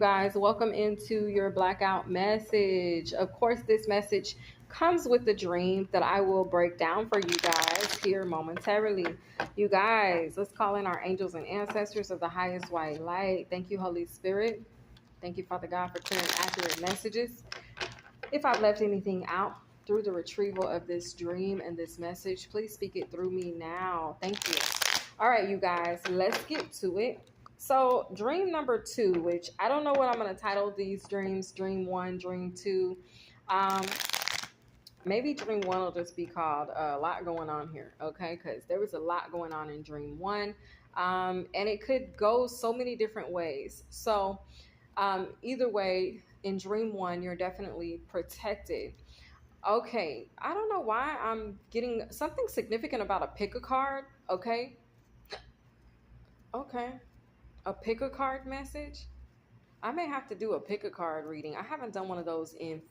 guys. Welcome into your blackout message. Of course, this message comes with the dream that I will break down for you guys here momentarily. You guys, let's call in our angels and ancestors of the highest white light. Thank you, Holy Spirit. Thank you, Father God, for clearing accurate messages. If I've left anything out through the retrieval of this dream and this message, please speak it through me now. Thank you. All right, you guys, let's get to it. So, dream number 2, which I don't know what I'm going to title these dreams, dream 1, dream 2. Um, Maybe dream 1 will just be called a lot going on here, okay? Because there was a lot going on in dream 1, and it could go so many different ways. So, either way, in dream 1, you're definitely protected. Okay, I don't know why I'm getting something significant about a pick a card, okay? Okay, a pick a card message. I may have to do a pick a card reading. I haven't done one of those in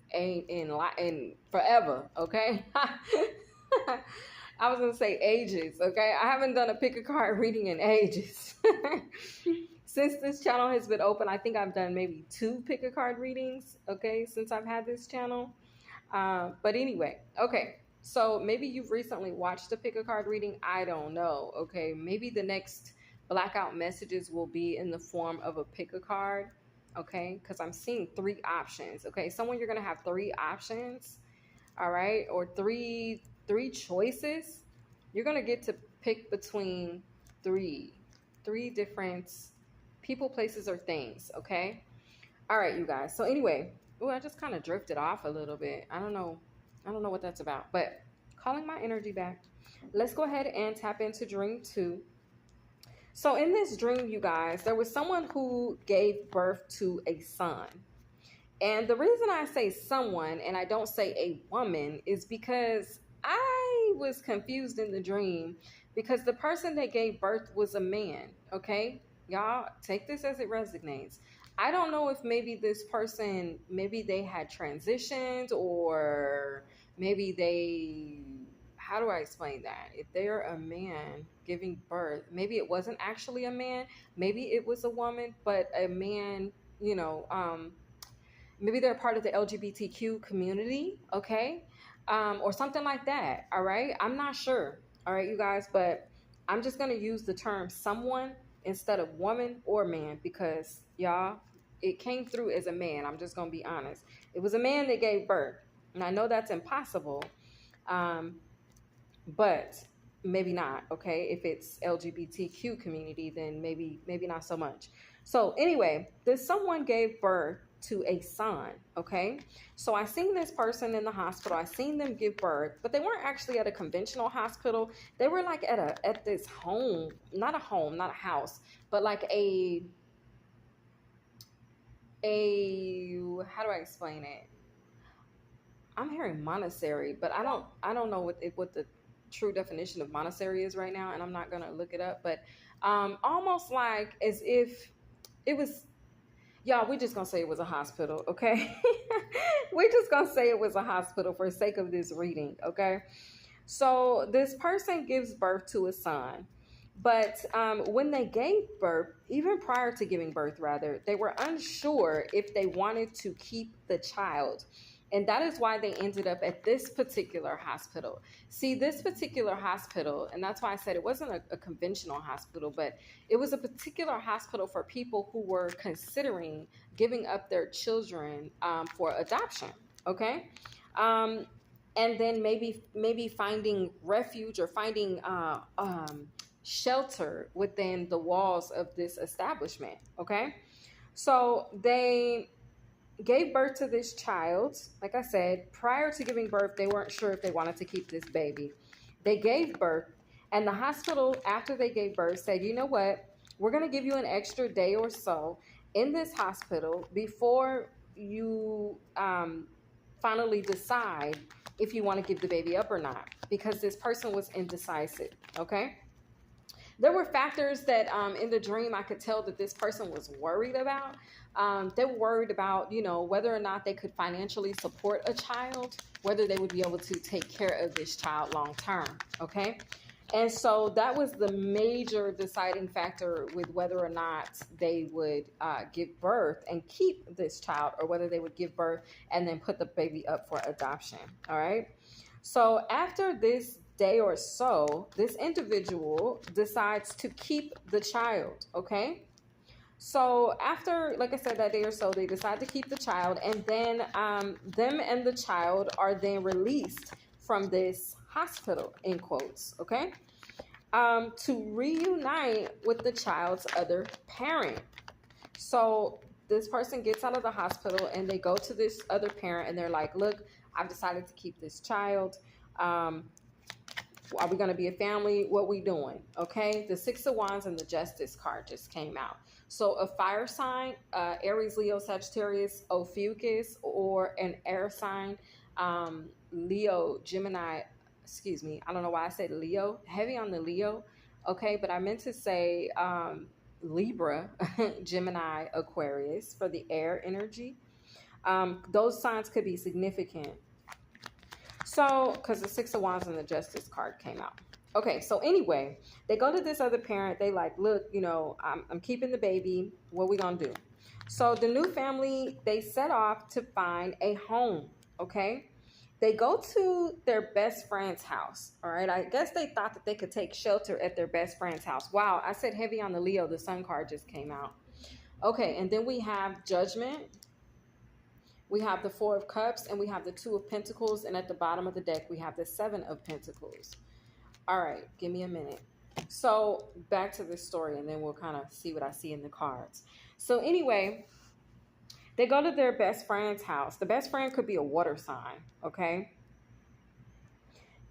forever. Okay, I was gonna say ages. Okay, I haven't done a pick a card reading in ages. Since this channel has been open, I think I've done maybe 2 pick a card readings. Okay, since I've had this channel. But anyway, okay. So maybe you've recently watched a pick a card reading. I don't know. Okay, maybe the next blackout messages will be in the form of a pick a card. Okay, because I'm seeing 3 options. Okay, someone you're gonna have 3 options. All right, or three choices. You're gonna get to pick between three different people, places, or things. Okay. All right, you guys. So anyway, oh, I just kind of drifted off a little bit. I don't know. I don't know what that's about, but calling my energy back. Let's go ahead and tap into dream 2. So in this dream, you guys, there was someone who gave birth to a son. And the reason I say someone and I don't say a woman is because I was confused in the dream because the person that gave birth was a man. Okay. Y'all take this as it resonates. I don't know if maybe this person, maybe they had transitioned or maybe they, how do I explain that? If they're a man giving birth, maybe it wasn't actually a man, maybe it was a woman, but a man, you know, maybe they're part of the LGBTQ community, okay? Or something like that, all right? I'm not sure, all right, you guys, but I'm just going to use the term someone instead of woman or man because, y'all, it came through as a man. I'm just going to be honest. It was a man that gave birth, and I know that's impossible, but maybe not, okay? If it's LGBTQ community, then maybe not so much. So anyway, this someone gave birth to a son, okay? So I seen this person in the hospital. I seen them give birth, but they weren't actually at a conventional hospital. They were like at this home, not a house, but like a how do I explain it? I'm hearing monastery, but I don't know what the true definition of monastery is right now, and I'm not gonna look it up. But almost like as if it was, y'all. We just gonna say it was a hospital, okay? We just gonna say it was a hospital for the sake of this reading, okay? So this person gives birth to a son. But when they gave birth, even prior to giving birth, rather, they were unsure if they wanted to keep the child. And that is why they ended up at this particular hospital. See, this particular hospital, and that's why I said it wasn't a conventional hospital, but it was a particular hospital for people who were considering giving up their children for adoption. Okay. And then maybe finding refuge or finding shelter within the walls of this establishment. Okay. So they gave birth to this child. Like I said, prior to giving birth, they weren't sure if they wanted to keep this baby. They gave birth, and the hospital, after they gave birth, said, you know what? We're going to give you an extra day or so in this hospital before you finally decide if you want to give the baby up or not, because this person was indecisive. Okay. There were factors that in the dream I could tell that this person was worried about. They were worried about, whether or not they could financially support a child, whether they would be able to take care of this child long term. Okay. And so that was the major deciding factor with whether or not they would give birth and keep this child, or whether they would give birth and then put the baby up for adoption. All right. So after this day or so, this individual decides to keep the child. Okay. So after, like I said, that day or so, they decide to keep the child, and then them and the child are then released from this hospital, in quotes, okay, to reunite with the child's other parent. So this person gets out of the hospital and they go to this other parent and they're like, look, I've decided to keep this child. Are we going to be a family? What we doing? Okay. The Six of Wands and the Justice card just came out. So a fire sign, Aries, Leo, Sagittarius, Ophiuchus, or an air sign, Leo, Gemini, excuse me. I don't know why I said Leo, heavy on the Leo. Okay. But I meant to say Libra, Gemini, Aquarius for the air energy. Those signs could be significant. So, because the Six of Wands and the Justice card came out. Okay, so anyway, they go to this other parent. They like, look, you know, I'm keeping the baby. What are we going to do? So the new family, they set off to find a home, okay? They go to their best friend's house, all right? I guess they thought that they could take shelter at their best friend's house. Wow, I said heavy on the Leo. The Sun card just came out. Okay, and then we have Judgment. We have the Four of Cups, and we have the Two of Pentacles, and at the bottom of the deck, we have the Seven of Pentacles. All right, give me a minute. So back to this story, and then we'll kind of see what I see in the cards. So anyway, they go to their best friend's house. The best friend could be a water sign, okay?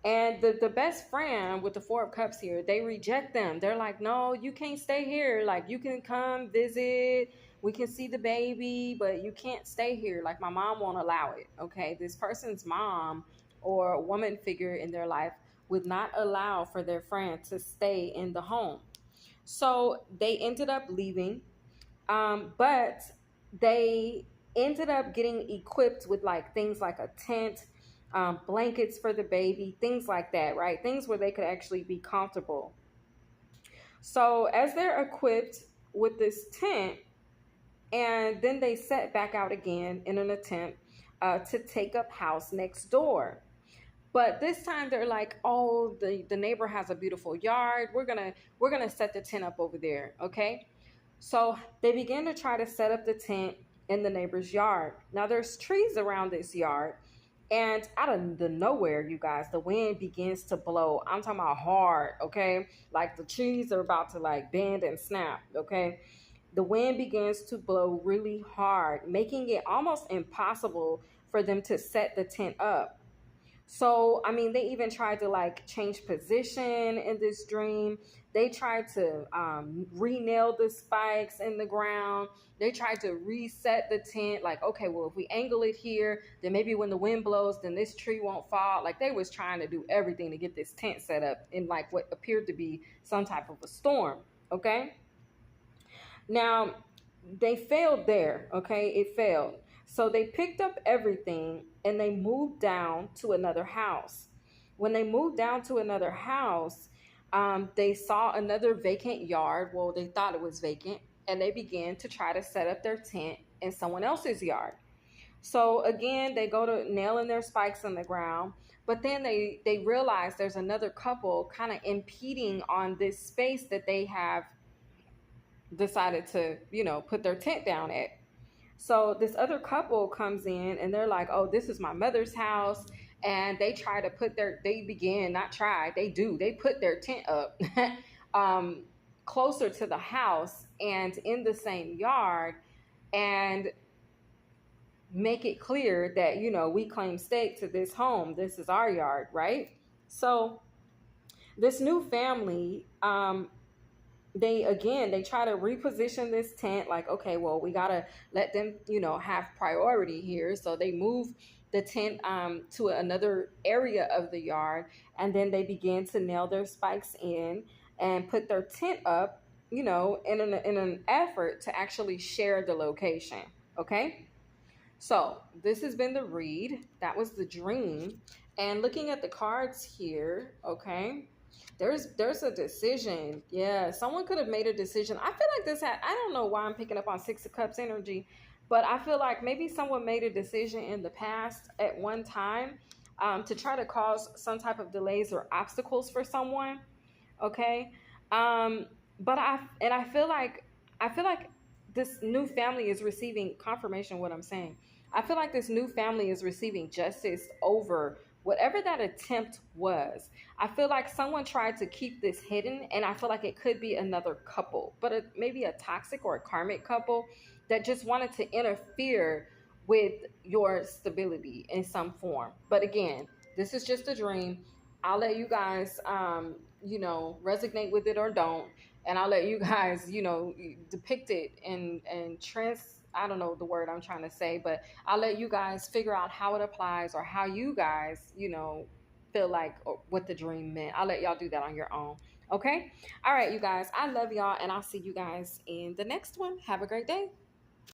And the best friend with the Four of Cups here, they reject them. They're like, no, you can't stay here. Like, you can come visit. We can see the baby, but you can't stay here. Like, my mom won't allow it, okay? This person's mom or woman figure in their life would not allow for their friend to stay in the home. So they ended up leaving, but they ended up getting equipped with like things like a tent, blankets for the baby, things like that, right? Things where they could actually be comfortable. So as they're equipped with this tent, and then they set back out again in an attempt to take up house next door. But this time they're like, oh, the neighbor has a beautiful yard. We're gonna set the tent up over there, okay? So they begin to try to set up the tent in the neighbor's yard. Now there's trees around this yard, and out of the nowhere, you guys, the wind begins to blow. I'm talking about hard, okay? Like the trees are about to like bend and snap, okay? The wind begins to blow really hard, making it almost impossible for them to set the tent up. So, I mean, they even tried to like change position in this dream. They tried to re-nail the spikes in the ground. They tried to reset the tent. Like, okay, well, if we angle it here, then maybe when the wind blows, then this tree won't fall. Like, they was trying to do everything to get this tent set up in like what appeared to be some type of a storm. Okay. Now, they failed there. Okay. It failed. So they picked up everything and they moved down to another house. When they moved down to another house, they saw another vacant yard. Well, they thought it was vacant, and they began to try to set up their tent in someone else's yard. So again, they go to nailing their spikes in the ground, but then they realize there's another couple kind of impeding on this space that they have decided to, you know, put their tent down at. So this other couple comes in and they're like, oh, this is my mother's house. And they try to put they put their tent up closer to the house and in the same yard, and make it clear that, you know, we claim stake to this home. This is our yard, right? So this new family, they try to reposition this tent, like, okay, well, we gotta let them, you know, have priority here. So they move the tent to another area of the yard, and then they begin to nail their spikes in and put their tent up, you know, in an effort to actually share the location. Okay, so this has been the read. That was the dream. And looking at the cards here, okay, There's a decision. Yeah, someone could have made a decision. I feel like this had, I don't know why I'm picking up on Six of Cups energy, but I feel like maybe someone made a decision in the past at one time, to try to cause some type of delays or obstacles for someone. Okay. um but I feel like this new family is receiving confirmation of what I'm saying. I feel like this new family is receiving justice over whatever that attempt was. I feel like someone tried to keep this hidden, and I feel like it could be another couple, but maybe a toxic or a karmic couple that just wanted to interfere with your stability in some form. But again, this is just a dream. I'll let you guys, resonate with it or don't, and I'll let you guys, depict it and trans. I don't know the word I'm trying to say, but I'll let you guys figure out how it applies or how you guys, feel like or what the dream meant. I'll let y'all do that on your own. Okay. All right, you guys. I love y'all, and I'll see you guys in the next one. Have a great day.